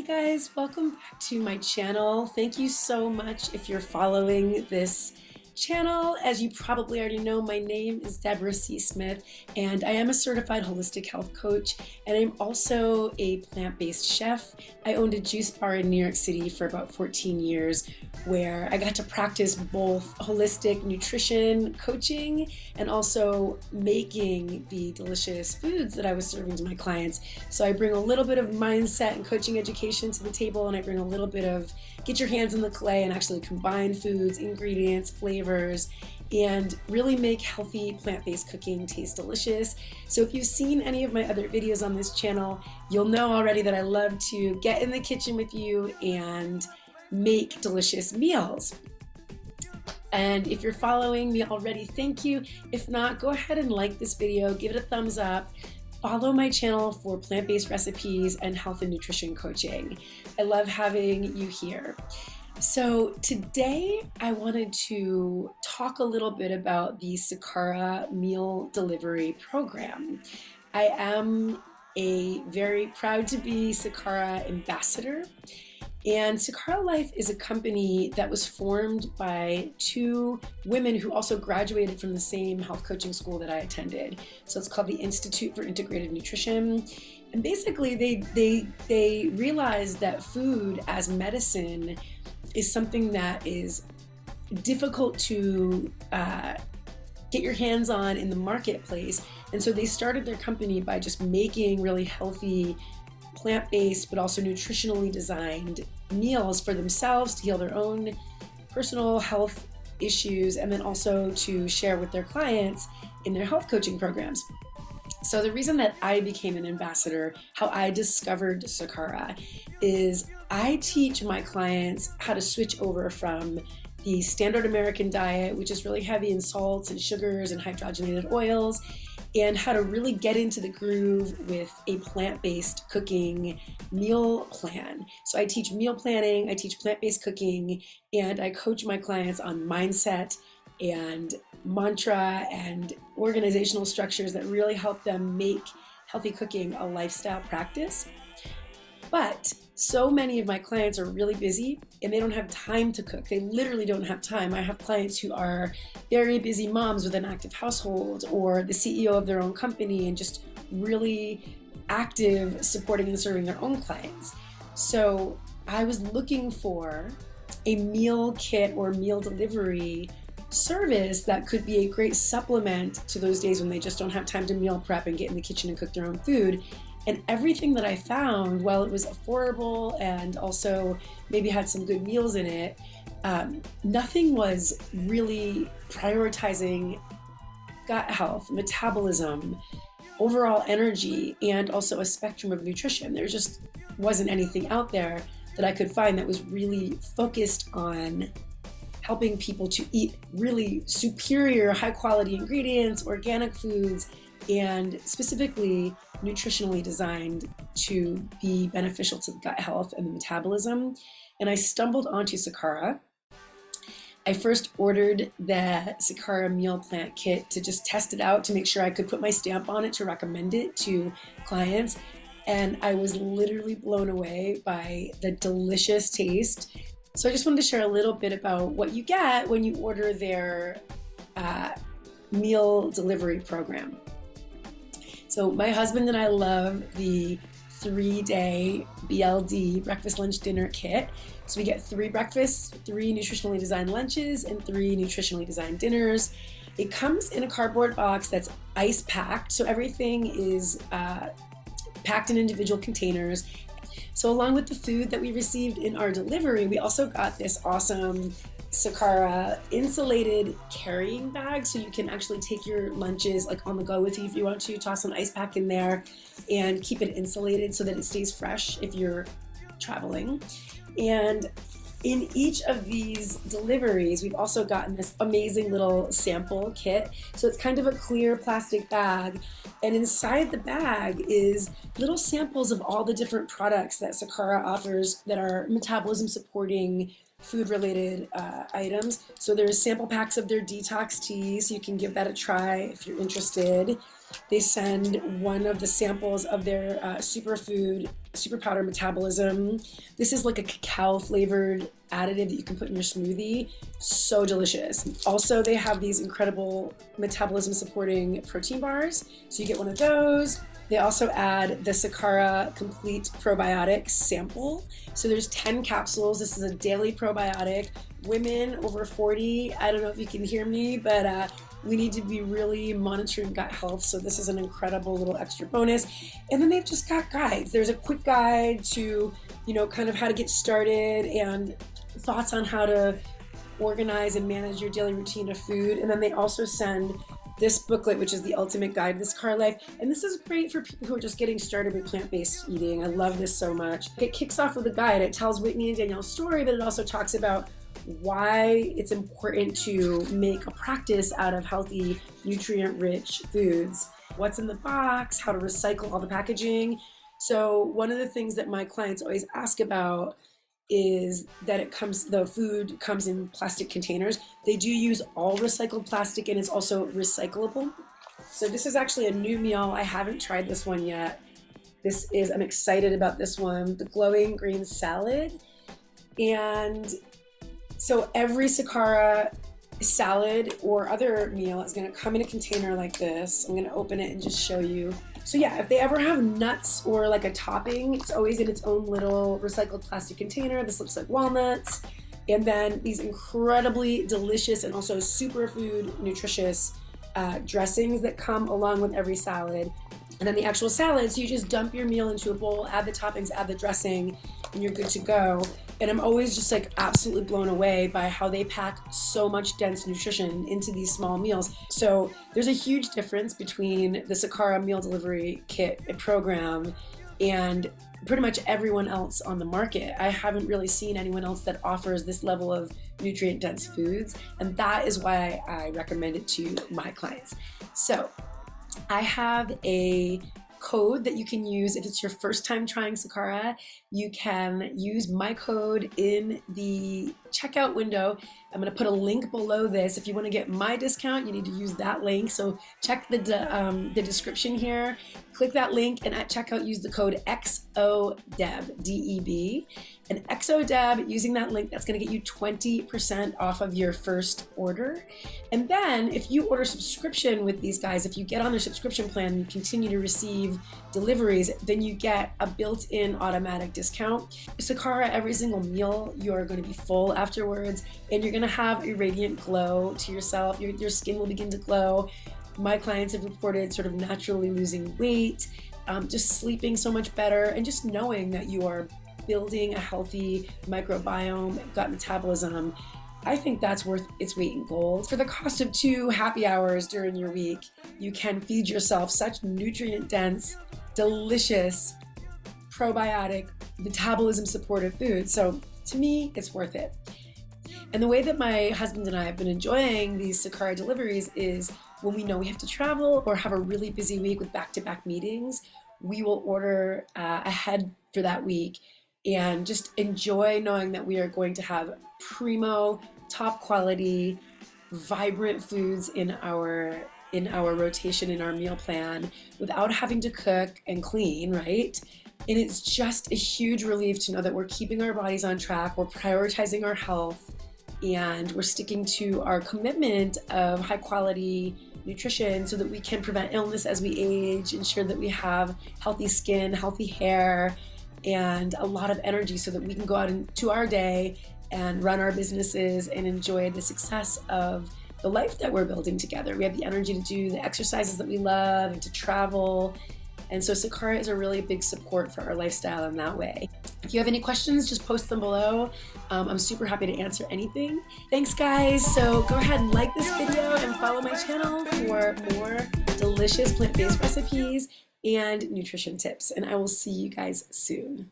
guys, welcome back to my channel. Thank you so much if you're following this channel. As you probably already know, my name is Deborah C. Smith, and I am a certified holistic health coach, and I'm also a plant-based chef. I owned a juice bar in New York City for about 14 years, where I got to practice both holistic nutrition coaching and also making the delicious foods that I was serving to my clients. So I bring a little bit of mindset and coaching education to the table, and I bring a little bit of get your hands in the clay and actually combine foods, ingredients, flavors, and really make healthy plant-based cooking taste delicious. So if you've seen any of my other videos on this channel, you'll know already that I love to get in the kitchen with you and make delicious meals. And if you're following me already, thank you. If not, go ahead and like this video, give it a thumbs up. Follow my channel for plant-based recipes and health and nutrition coaching. I love having you here. So today I wanted to talk a little bit about the Sakara meal delivery program. I am a very proud to be Sakara ambassador. And Sakara Life is a company that was formed by two women who also graduated from the same health coaching school that I attended. So it's called the Institute for Integrated Nutrition. And basically they realized that food as medicine is something that is difficult to get your hands on in the marketplace. And so they started their company by just making really healthy, plant-based, but also nutritionally designed meals for themselves to heal their own personal health issues, and then also to share with their clients in their health coaching programs. So the reason that I became an ambassador, how I discovered Sakara, is I teach my clients how to switch over from the standard American diet, which is really heavy in salts and sugars and hydrogenated oils, and how to really get into the groove with a plant-based cooking meal plan. So I teach meal planning, I teach plant-based cooking, and I coach my clients on mindset and mantra and organizational structures that really help them make healthy cooking a lifestyle practice. But so many of my clients are really busy and they don't have time to cook. They literally don't have time. I have clients who are very busy moms with an active household, or the CEO of their own company and just really active supporting and serving their own clients. So I was looking for a meal kit or meal delivery service that could be a great supplement to those days when they just don't have time to meal prep and get in the kitchen and cook their own food. And everything that I found, while it was affordable and also maybe had some good meals in it, nothing was really prioritizing gut health, metabolism, overall energy, and also a spectrum of nutrition. There just wasn't anything out there that I could find that was really focused on helping people to eat really superior, high quality ingredients, organic foods, and specifically nutritionally designed to be beneficial to the gut health and the metabolism. And I stumbled onto Sakara. I first ordered the Sakara meal plant kit to just test it out, to make sure I could put my stamp on it, to recommend it to clients. And I was literally blown away by the delicious taste. So I just wanted to share a little bit about what you get when you order their meal delivery program. So my husband and I love the 3-day BLD, breakfast, lunch, dinner kit. So we get 3 breakfasts, 3 nutritionally designed lunches, and 3 nutritionally designed dinners. It comes in a cardboard box that's ice packed, so everything is packed in individual containers. So along with the food that we received in our delivery, we also got this awesome Sakara insulated carrying bag, so you can actually take your lunches like on the go with you if you want to. Toss an ice pack in there and keep it insulated so that it stays fresh if you're traveling. And in each of these deliveries, we've also gotten this amazing little sample kit. So it's kind of a clear plastic bag, and inside the bag is little samples of all the different products that Sakara offers that are metabolism supporting food-related items. So there's sample packs of their detox tea, so you can give that a try if you're interested. They send one of the samples of their superfood, super powder metabolism. This is like a cacao flavored additive that you can put in your smoothie. So delicious. Also, they have these incredible metabolism supporting protein bars. So you get one of those. They also add the Sakara Complete Probiotic Sample. So there's 10 capsules. This is a daily probiotic. Women over 40, I don't know if you can hear me, but we need to be really monitoring gut health. So this is an incredible little extra bonus. And then they've just got guides. There's a quick guide to, kind of how to get started and thoughts on how to organize and manage your daily routine of food. And then they also send this booklet, which is the ultimate guide to this Sakara life. And this is great for people who are just getting started with plant-based eating. I love this so much. It kicks off with a guide. It tells Whitney and Danielle's story, but it also talks about why it's important to make a practice out of healthy, nutrient-rich foods, what's in the box, how to recycle all the packaging. So one of the things that my clients always ask about is that the food comes in plastic containers. They do use all recycled plastic and it's also recyclable. So this is actually a new meal. I haven't tried this one yet. I'm excited about this one, the glowing green salad. And so every Sakara salad or other meal is gonna come in a container like this. I'm gonna open it and just show you. So yeah, if they ever have nuts or like a topping, it's always in its own little recycled plastic container. This looks like walnuts. And then these incredibly delicious and also superfood nutritious dressings that come along with every salad. And then the actual salad, so you just dump your meal into a bowl, add the toppings, add the dressing, and you're good to go. And I'm always just like absolutely blown away by how they pack so much dense nutrition into these small meals. So there's a huge difference between the Sakara meal delivery kit program and pretty much everyone else on the market. I haven't really seen anyone else that offers this level of nutrient dense foods. And that is why I recommend it to my clients. So I have a code that you can use if it's your first time trying Sakara. You can use my code in the checkout window. I'm going to put a link below this. If you want to get my discount, you need to use that link. So check the description here. Click that link and at checkout use the code XODEB, D-E-B. And XODEB, using that link, that's going to get you 20% off of your first order. And then if you order subscription with these guys, if you get on their subscription plan and you continue to receive deliveries, then you get a built-in automatic discount. Sakara, every single meal, you're going to be full afterwards and you're going to have a radiant glow to yourself. Your skin will begin to glow. My clients have reported sort of naturally losing weight, just sleeping so much better, and just knowing that you are building a healthy microbiome, gut metabolism. I think that's worth its weight in gold. For the cost of 2 happy hours during your week, you can feed yourself such nutrient-dense, delicious, probiotic, metabolism-supportive food. So to me, it's worth it. And the way that my husband and I have been enjoying these Sakara deliveries is when we know we have to travel or have a really busy week with back-to-back meetings, we will order ahead for that week and just enjoy knowing that we are going to have primo, top quality, vibrant foods in our rotation, in our meal plan, without having to cook and clean, right? And it's just a huge relief to know that we're keeping our bodies on track, we're prioritizing our health, and we're sticking to our commitment of high quality nutrition so that we can prevent illness as we age, ensure that we have healthy skin, healthy hair, and a lot of energy so that we can go out into our day and run our businesses and enjoy the success of the life that we're building together. We have the energy to do the exercises that we love and to travel. And so Sakara is a really big support for our lifestyle in that way. If you have any questions, just post them below. I'm super happy to answer anything. Thanks guys. So go ahead and like this video and follow my channel for more delicious plant-based recipes and nutrition tips. And I will see you guys soon.